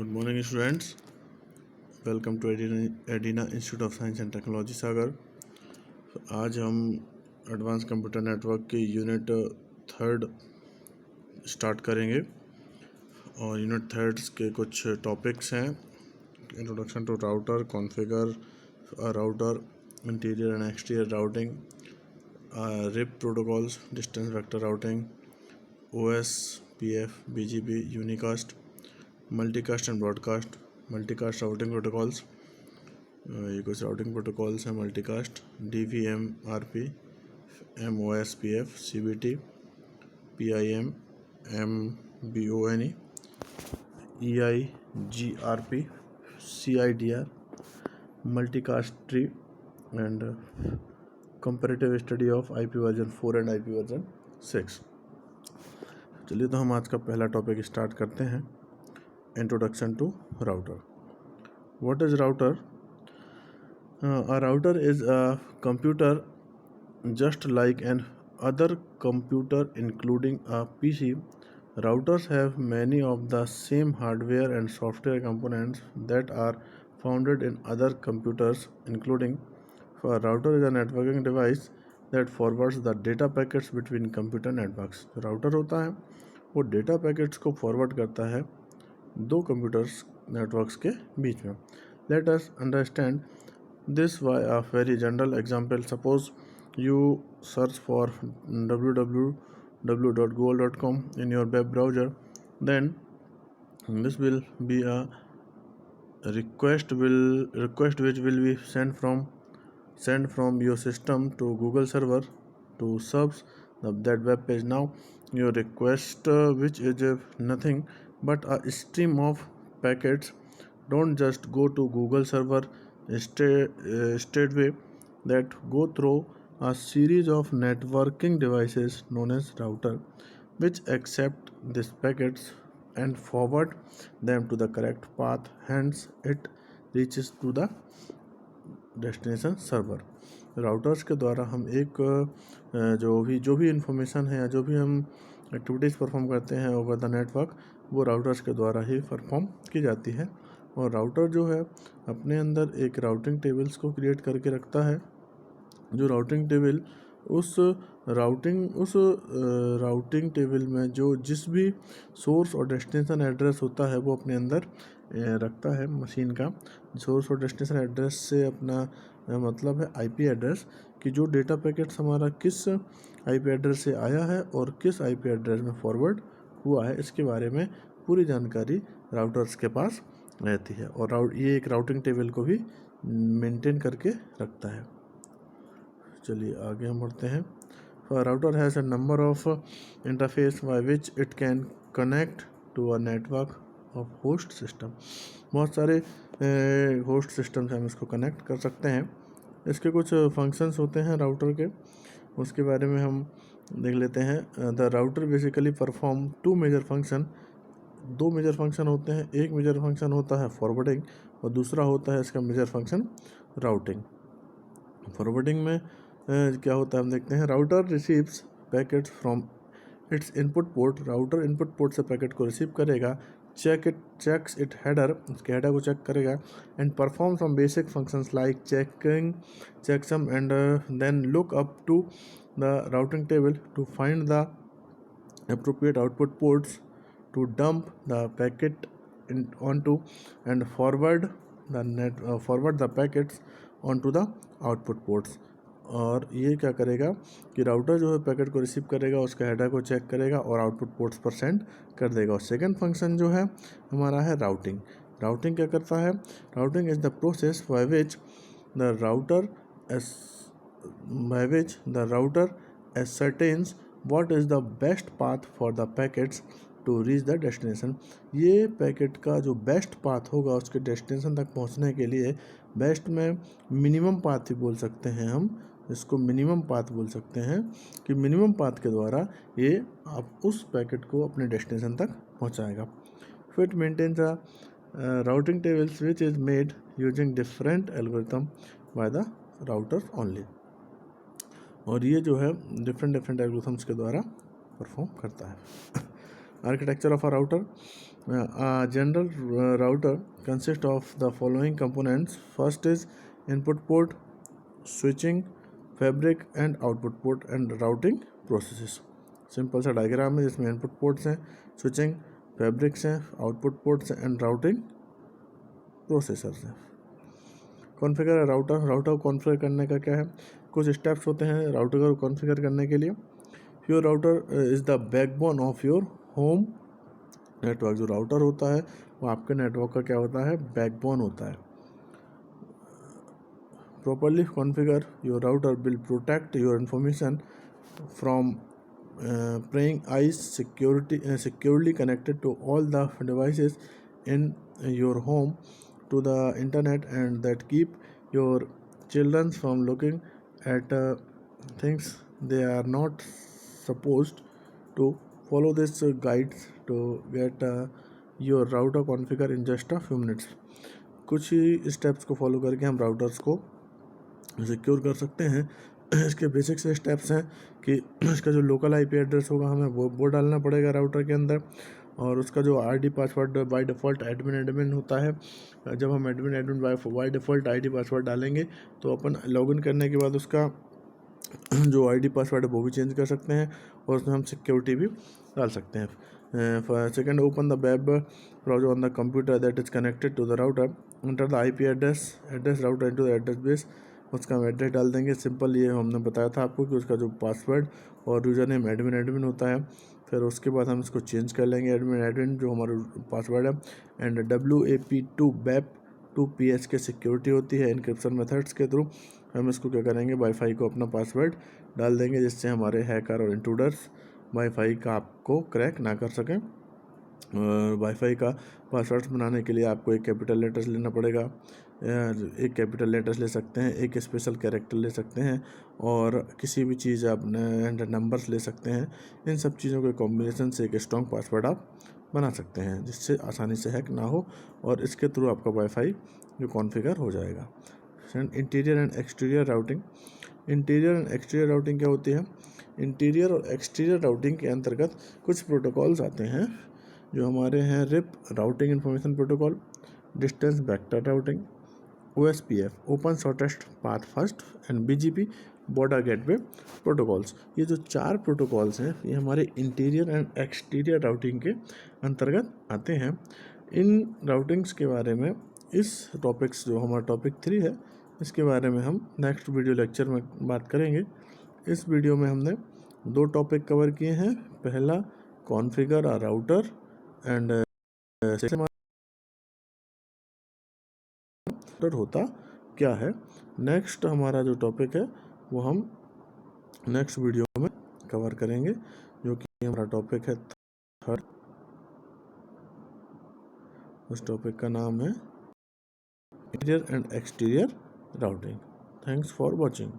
Good morning students, welcome to Adina institute of science and technology Sagar. आज हम advance computer network की unit third start करेंगे और unit third के कुछ टॉपिक्स हैं। Introduction to router, configure router, interior and exterior routing, RIP protocols, distance vector routing, OS, PF, BGP, unicast, multicast and broadcast, multicast routing protocols. ये कुछ routing protocols हैं multicast: DVM, RP, MOS, PF, CBT, PIM, MBONE, EI, GRP, CIDR, multicast tree and comparative study of IP version 4 and IP version 6। चलिए तो हम आज का पहला topic start करते हैं। Introduction to router. What is router? A router is a computer just like an other computer, including a PC. Routers have many of the same hardware and software components that are found in other computers, including a router is a networking device that forwards the data packets between computer networks. Router होता है वो data packets को forward करता है दो computers networks के बीच में। Let us understand this by a very general example. Suppose you search for www.google.com in your web browser, then this will be a request which will be sent from your system to Google server to serve that web page. Now your request, which is nothing but a stream of packets, don't just go to Google server straightway, that go through a series of networking devices known as router, which accept these packets and forward them to the correct path. Hence it reaches to the destination server. Routers के द्वारा हम एक जो भी information है या जो भी हम एक्टिविटीज़ परफॉर्म करते हैं ओवर द नेटवर्क, वो राउटर्स के द्वारा ही परफॉर्म की जाती है। और राउटर जो है अपने अंदर एक राउटिंग टेबल्स को क्रिएट करके रखता है। जो राउटिंग टेबल उस राउटिंग टेबल में जो जिस भी सोर्स और डेस्टिनेशन एड्रेस होता है वो अपने अंदर रखता है मशीन का। सोर्स और डेस्टिनेशन एड्रेस से अपना मतलब है IP एड्रेस, कि जो डेटा पैकेट्स हमारा किस IP एड्रेस से आया है और किस IP एड्रेस में फॉरवर्ड हुआ है, इसके बारे में पूरी जानकारी राउटर्स के पास रहती है। और ये एक राउटिंग टेबल को भी मेंटेन करके रखता है। चलिए आगे हम बढ़ते हैं। Router has a number of interface by which it can connect to a network of host system. बहुत सारे होस्ट सिस्टम से हम इसको कनेक्ट कर सकते हैं। इसके कुछ फंक्शंस होते हैं राउटर के, उसके बारे में हम देख लेते हैं। The router basically perform two major function. दो मेजर फंक्शन होते हैं। एक मेजर फंक्शन होता है फॉरवर्डिंग और दूसरा होता है इसका मेजर फंक्शन राउटिंग। फॉरवर्डिंग में क्या होता है हम देखते हैं। Router receives packets from its input port. Router input port से पैकेट को रिसीव करेगा, चेक्स इट हेडर, उसके हेडर को चेक करेगा, and perform some basic functions like checksum and then look up to the routing table to find the appropriate output ports to dump the packet onto and forward the packets onto the output ports। और ये क्या करेगा कि router जो है packet को receive करेगा, उसका हेडर को चेक करेगा और आउटपुट पोर्ट्स पर सेंड कर देगा। और सेकंड फंक्शन जो है हमारा है राउटिंग। राउटिंग क्या करता है? Routing is the process by which the router ascertains what is the best path for the packets to reach the destination। ये पैकेट का जो बेस्ट पाथ होगा उसके डेस्टिनेशन तक पहुंचने के लिए, बेस्ट में मिनिमम पाथ ही बोल सकते हैं, हम इसको मिनिमम पाथ बोल सकते हैं कि मिनिमम पाथ के द्वारा ये आप उस पैकेट को अपने डेस्टिनेशन तक पहुंचाएगा। फिर maintains a routing tables which is made using different algorithm by the routers only. और ये जो है डिफरेंट एल्गोरिथम्स के द्वारा परफॉर्म करता है। Architecture of a router. A general router consists of the following components. First is input port, switching, fabric and output port and routing processes. Simple सा diagram है जिसमें इनपुट पोर्ट्स हैं, switching, fabrics हैं, output ports हैं and routing processors हैं. Configure router. Router को configure करने का क्या है, कुछ स्टेप्स होते हैं राउटर को कॉन्फ़िगर करने के लिए. Your router is the backbone of your home network. जो राउटर होता है वो आपके नेटवर्क का क्या होता है, बैकबोन होता है. Properly configure your router will protect your information from prying eyes. Securely connected to all the devices in your home to the internet, and that keep your children from looking at things they are not supposed to. Follow this guides to get your router configure in just a few minutes. कुछ ही steps को follow करके हम routers को secure कर सकते हैं. इसके basic से स्टेप्स हैं कि इसका जो लोकल आईपी एड्रेस होगा हमें वो डालना पड़ेगा राउटर के अंदर, और उसका जो ID password by default admin होता है. जब हम admin by default ID password डालेंगे तो अपन लॉगिन करने के बाद उसका जो आईडी पासवर्ड है वो भी चेंज कर सकते हैं और उसमें हम सिक्योरिटी भी डाल सकते हैं. Second, open the web browser on the computer that is connected to the router. Enter the IP address router into the address base. उसका हम एड्रेस डाल देंगे. सिंपल ये हमने बताया था आपको कि उसका जो पासवर्ड और यूज़र नेम एडमिन होता है. फिर उसके बाद हम इसको चेंज कर लेंगे एडमिन जो हमारा पासवर्ड है. एंड WAP2 BEP2PH के सिक्योरिटी होती है इनक्रिप्शन मेथड्स के थ्रू. हम इसको क्या करेंगे, वाईफाई को अपना पासवर्ड डाल देंगे जिससे हमारे हैकर और इंट्रूडर्स वाईफाई का आपको क्रैक ना कर सकें. वाईफाई का पासवर्ड बनाने के लिए आपको एक कैपिटल लेटर्स लेना पड़ेगा. एक कैपिटल लेटर्स ले सकते हैं, एक स्पेशल कैरेक्टर ले सकते हैं और किसी भी चीज़ आप नंबर्स ले सकते हैं. इन सब चीज़ों के कॉम्बिनेशन से एक स्ट्रॉन्ग पासवर्ड आप बना सकते हैं जिससे आसानी से हैक ना हो और इसके थ्रू आपका वाईफाई जो कॉन्फ़िगर हो जाएगा. Interior and exterior routing. Interior and exterior routing क्या होती है? इंटीरियर और एक्सटीरियर राउटिंग के अंतर्गत कुछ प्रोटोकॉल्स आते हैं जो हमारे हैं. RIP routing information protocol, distance vector routing, OSPF open shortest path first and BGP border gateway protocols. ये जो 4 प्रोटोकॉल्स हैं ये हमारे इंटीरियर एंड एक्सटीरियर राउटिंग के अंतर्गत आते हैं. इन राउटिंग्स के बारे में इस टॉपिक्स जो हमारा टॉपिक 3 है इसके बारे में हम नेक्स्ट वीडियो लेक्चर में बात करेंगे. इस वीडियो में हमने 2 टॉपिक कवर किए हैं. पहला कॉन्फ़िगर अ राउटर एंड होता क्या है. नेक्स्ट हमारा जो टॉपिक है वो हम नेक्स्ट वीडियो में कवर करेंगे जो कि हमारा टॉपिक है थर्ड. उस टॉपिक का नाम है interior and exterior routing. Thanks for watching.